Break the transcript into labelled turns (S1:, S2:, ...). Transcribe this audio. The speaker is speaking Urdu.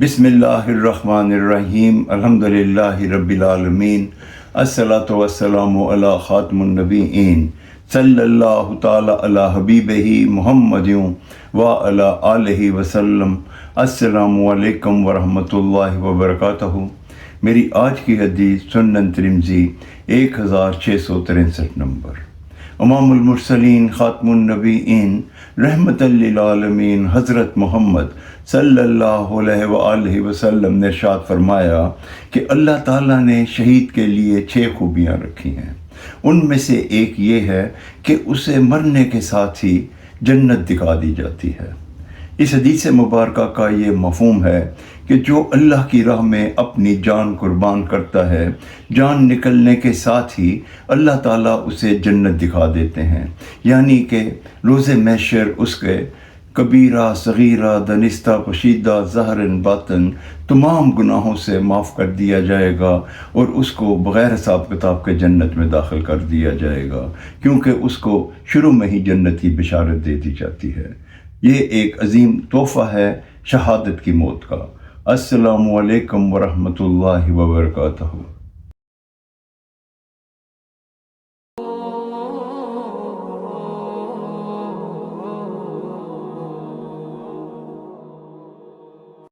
S1: بسم اللہ الرحمن الرحیم الحمدللہ رب العالمین الصلاۃ والسلام علی خاتم النبیین صلی اللہ تعالی علی حبیبہ محمد و علی آلہ وسلم۔ السلام علیکم ورحمۃ اللہ وبرکاتہ۔ میری آج کی حدیث سنن ترمذی 1663 نمبر۔ امام المرسلین خاتم النبیین رحمت للعالمین حضرت محمد صلی اللہ علیہ وآلہ وسلم نے ارشاد فرمایا کہ اللہ تعالیٰ نے شہید کے لیے 6 خوبیاں رکھی ہیں۔ ان میں سے ایک یہ ہے کہ اسے مرنے کے ساتھ ہی جنت دکھا دی جاتی ہے۔ اس حدیث مبارکہ کا یہ مفہوم ہے کہ جو اللہ کی راہ میں اپنی جان قربان کرتا ہے، جان نکلنے کے ساتھ ہی اللہ تعالیٰ اسے جنت دکھا دیتے ہیں، یعنی کہ روز محشر اس کے کبیرہ صغیرہ دانستہ پوشیدہ ظاہر باطن تمام گناہوں سے معاف کر دیا جائے گا اور اس کو بغیر حساب کتاب کے جنت میں داخل کر دیا جائے گا، کیونکہ اس کو شروع میں ہی جنت کی بشارت دے دی جاتی ہے۔ یہ ایک عظیم تحفہ ہے شہادت کی موت کا۔ السلام علیکم ورحمۃ اللہ وبرکاتہ۔